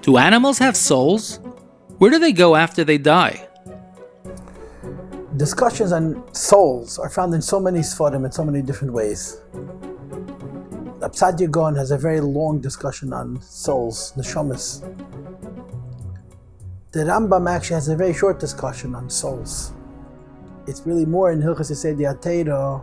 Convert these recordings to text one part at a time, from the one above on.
Do animals have souls? Where do they go after they die? Discussions on souls are found in so many sfarim in so many different ways. Absadia Gaon has a very long discussion on souls, neshamas. The Rambam actually has a very short discussion on souls. It's really more in Hilchas Yesei Di'ateira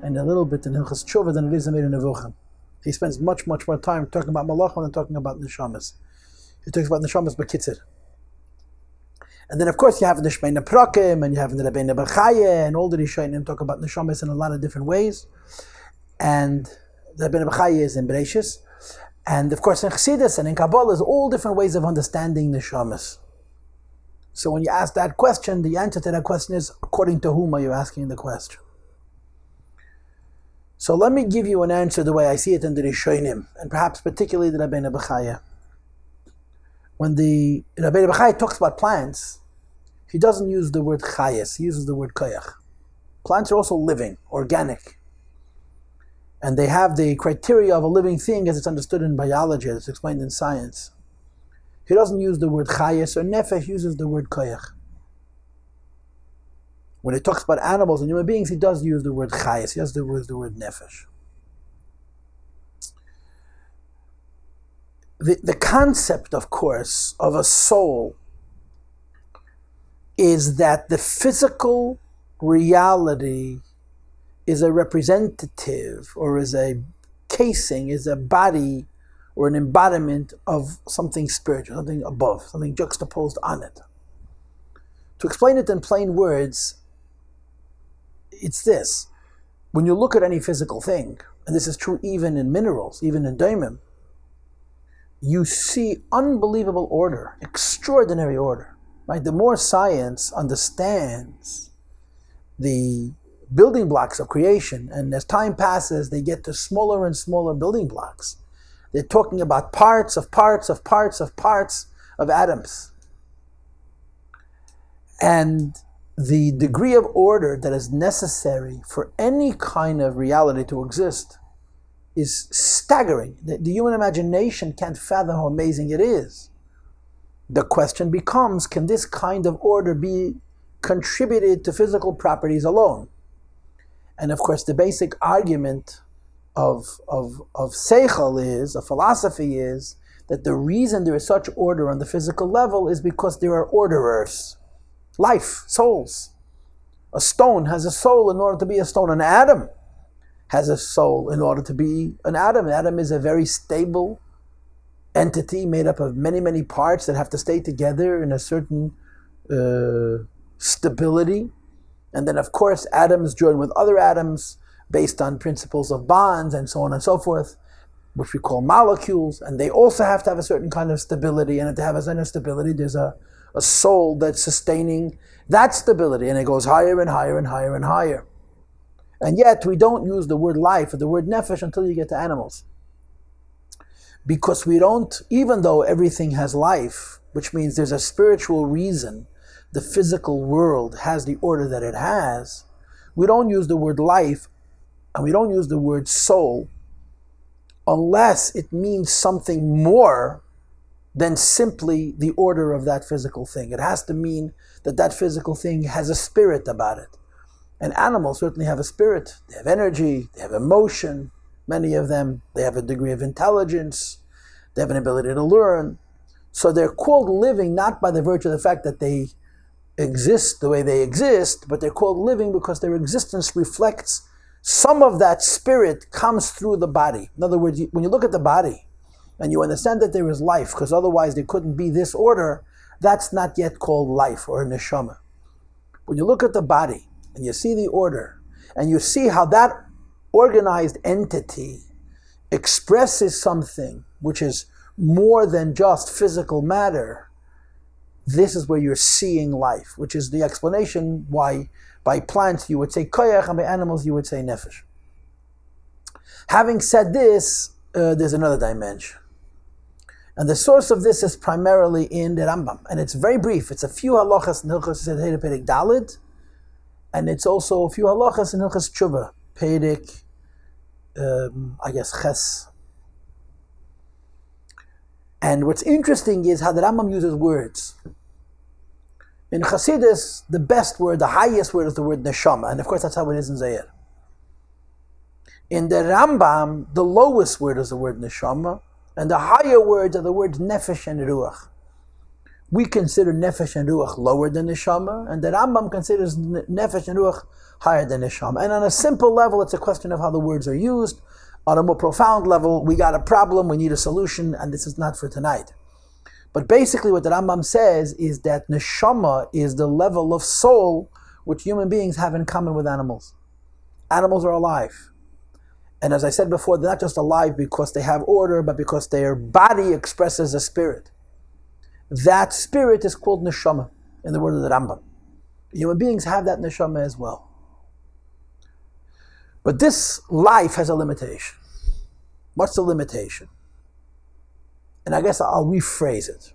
and a little bit in Hilchas Tshuva than it is in Meir Nevuchim. He spends much more time talking about malachim than talking about neshamas. He talks about neshamas b'kitzir. And then, of course, you have the Shmeina Prakim, and you have the Rabbeinu B'chaya, and all the Rishonim talk about neshamas in a lot of different ways. And the Rabbeinu B'chaya is in Bereishis. And, of course, in Chassidus and in Kabbalah is all different ways of understanding neshamas. So when you ask that question, the answer to that question is, according to whom are you asking the question? So let me give you an answer the way I see it in the Rishonim, and perhaps particularly the Rabbeinu B'chaya. When the Rabbeinu B'chaya talks about plants, he doesn't use the word chayes, he uses the word koyach. Plants are also living, organic. And they have the criteria of a living thing as it's understood in biology, as it's explained in science. He doesn't use the word chayes or nefesh, he uses the word koyach. When he talks about animals and human beings, he does use the word chayes, he does the word nefesh. The concept, of course, of a soul is that the physical reality is a representative or is a casing, is a body or an embodiment of something spiritual, something above, something juxtaposed on it. To explain it in plain words, it's this. When you look at any physical thing, and this is true even in minerals, even in daimim, you see unbelievable order, extraordinary order. Right? The more science understands the building blocks of creation, and as time passes, they get to smaller and smaller building blocks. They're talking about parts of atoms. And the degree of order that is necessary for any kind of reality to exist is staggering. The human imagination can't fathom how amazing it is. The question becomes, can this kind of order be contributed to physical properties alone? And of course, the basic argument of seichel is, of philosophy is, that the reason there is such order on the physical level is because there are orderers. Life, souls. A stone has a soul in order to be a stone. An atom has a soul in order to be an atom. An atom is a very stable entity made up of many, many parts that have to stay together in a certain stability. And then, of course, atoms join with other atoms based on principles of bonds and so on and so forth, which we call molecules. And they also have to have a certain kind of stability. And to have a certain stability, there's a soul that's sustaining that stability. And it goes higher and higher and higher and higher. And yet, we don't use the word life or the word nefesh until you get to animals. Because we don't, even though everything has life, which means there's a spiritual reason the physical world has the order that it has, we don't use the word life and we don't use the word soul unless it means something more than simply the order of that physical thing. It has to mean that that physical thing has a spirit about it. And animals certainly have a spirit. They have energy, they have emotion. Many of them, they have a degree of intelligence. They have an ability to learn. So they're called living not by the virtue of the fact that they exist the way they exist, but they're called living because their existence reflects some of that spirit comes through the body. In other words, when you look at the body and you understand that there is life, because otherwise there couldn't be this order, that's not yet called life or neshama. When you look at the body and you see the order and you see how that organized entity expresses something which is more than just physical matter, this is where you're seeing life, which is the explanation why by plants you would say koyach and by animals you would say nefesh. Having said this, there's another dimension. And the source of this is primarily in the Rambam. And it's very brief. It's a few halachas in Hilchos Perek Daled, and it's also a few halachas in Hilchos Tshuva, Perek, Ches. And what's interesting is how the Rambam uses words. In Chassidus, the best word, the highest word is the word Neshama, and of course that's how it is in Zayir. In the Rambam, the lowest word is the word Neshama, and the higher words are the words Nefesh and Ruach. We consider Nefesh and Ruach lower than Neshama, and the Rambam considers Nefesh and Ruach higher than Neshama. And on a simple level, it's a question of how the words are used. On a more profound level, we got a problem, we need a solution, and this is not for tonight. But basically what the Rambam says is that Neshama is the level of soul which human beings have in common with animals. Animals are alive. And as I said before, they're not just alive because they have order, but because their body expresses a spirit. That spirit is called Neshama, in the word of the Rambam. Human beings have that Neshama as well. But this life has a limitation. What's the limitation? And I guess I'll rephrase it.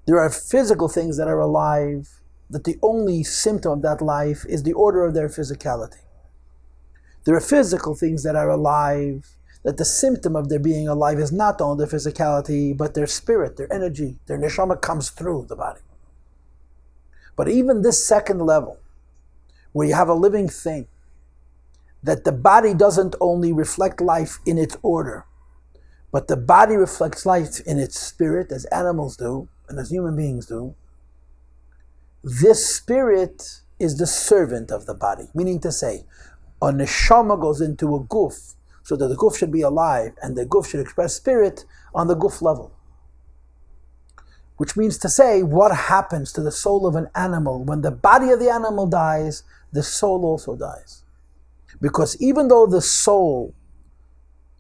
There are physical things that are alive, that the only symptom of that life is the order of their physicality. There are physical things that are alive, that the symptom of their being alive is not only their physicality, but their spirit, their energy, their neshama comes through the body. But even this second level, where you have a living thing, that the body doesn't only reflect life in its order, but the body reflects life in its spirit, as animals do, and as human beings do. This spirit is the servant of the body, meaning to say, a neshama goes into a guf, so that the guf should be alive, and the guf should express spirit on the guf level. Which means to say, what happens to the soul of an animal? When the body of the animal dies, the soul also dies. Because even though the soul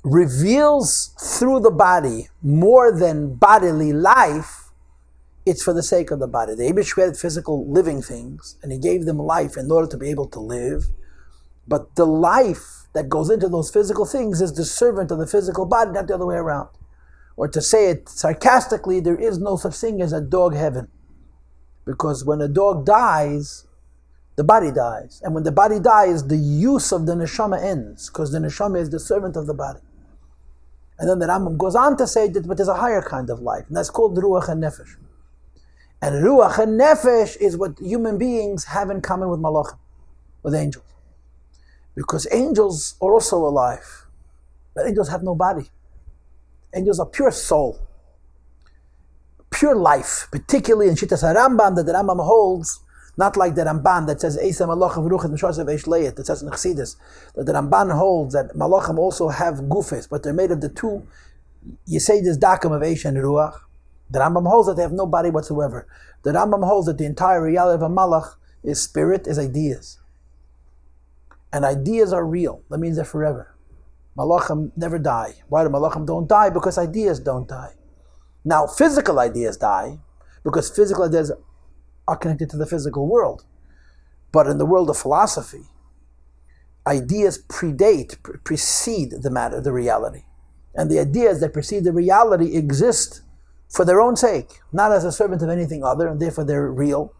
reveals through the body more than bodily life, it's for the sake of the body. The Eibush created physical living things, and he gave them life in order to be able to live. But the life that goes into those physical things is the servant of the physical body, not the other way around. Or to say it sarcastically, there is no such thing as a dog heaven. Because when a dog dies, the body dies. And when the body dies, the use of the neshama ends, because the neshama is the servant of the body. And then the Rambam goes on to say that, but there's a higher kind of life, and that's called ruach and nefesh. And ruach and nefesh is what human beings have in common with malachim, with angels. Because angels are also alive, but angels have no body. Angels are pure soul, pure life, particularly in Shittas HaRambam, that the Rambam holds, not like the Ramban that says Eisa Malachim V'Ruchim M'Sharsev Eish Leyet, that says in Chassidus, that the Ramban holds that Malachim also have gufes, but they're made of the two Yeseides Dakim of Eish and Ruach. The Rambam holds that they have no body whatsoever. The Rambam holds that the entire reality of a Malach is spirit, is ideas. And ideas are real. That means they're forever. Malachim never die. Why do Malachim don't die? Because ideas don't die. Now, physical ideas die, because physical ideas are connected to the physical world. But in the world of philosophy, ideas precede the matter, the reality. And the ideas that precede the reality exist for their own sake, not as a servant of anything other, and therefore they're real.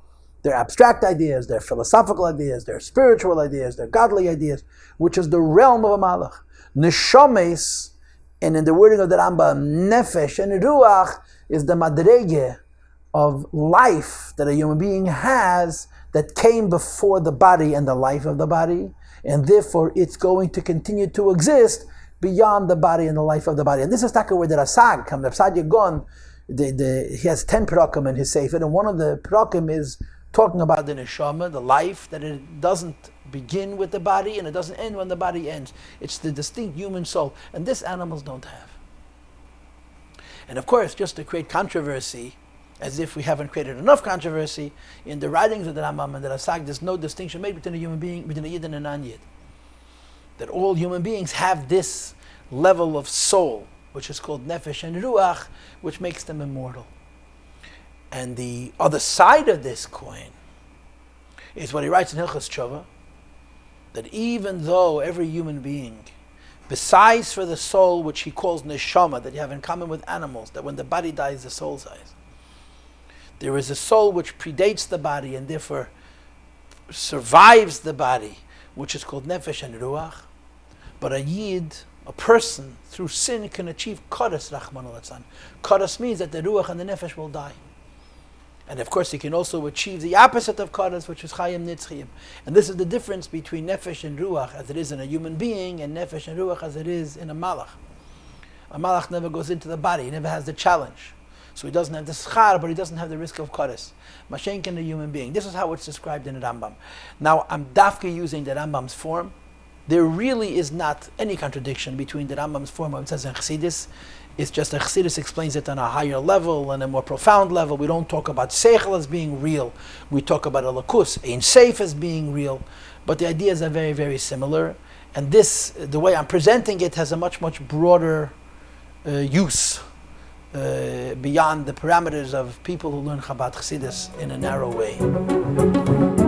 They're abstract ideas, they're philosophical ideas, they're spiritual ideas, they're godly ideas, which is the realm of a malach. Neshames, and in the wording of the Rambam, nefesh and ruach is the madrege of life that a human being has that came before the body and the life of the body, and therefore it's going to continue to exist beyond the body and the life of the body. And this is taka where the Rasag comes. Rasag Yagon, he has 10 parakim in his sefer, and one of the parakim is talking about the neshama, the life, that it doesn't begin with the body and it doesn't end when the body ends. It's the distinct human soul, and this animals don't have. And of course, just to create controversy, as if we haven't created enough controversy, in the writings of the Rambam and the Rasag, there's no distinction made between a human being, between a Yid and a non-Yid. That all human beings have this level of soul, which is called nefesh and ruach, which makes them immortal. And the other side of this coin is what he writes in Hilchos Tshuva, that even though every human being, besides for the soul which he calls neshama, that you have in common with animals, that when the body dies, the soul dies, there is a soul which predates the body and therefore survives the body, which is called nefesh and ruach. But a yid a person through sin can achieve Kodesh, Rachman al-Atzan. Kodesh means that the Ruach and the Nefesh will die. And of course, he can also achieve the opposite of Kodesh, which is Chayim Nitzchiyim. And this is the difference between Nefesh and Ruach as it is in a human being, and Nefesh and Ruach as it is in a Malach. A Malach never goes into the body, he never has the challenge. So he doesn't have the schar, but he doesn't have the risk of Kodesh. Mashenk in a human being. This is how it's described in the Rambam. Now, I'm dafka using the Rambam's form. There really is not any contradiction between the Rambam's form when it says in Chassidus. It's just that Chassidus explains it on a higher level and a more profound level. We don't talk about Seichel as being real. We talk about a Lakus, Ein Seif as being real. But the ideas are very, very similar. And this, the way I'm presenting it, has a much, much broader use beyond the parameters of people who learn Chabad Chassidus in a narrow way.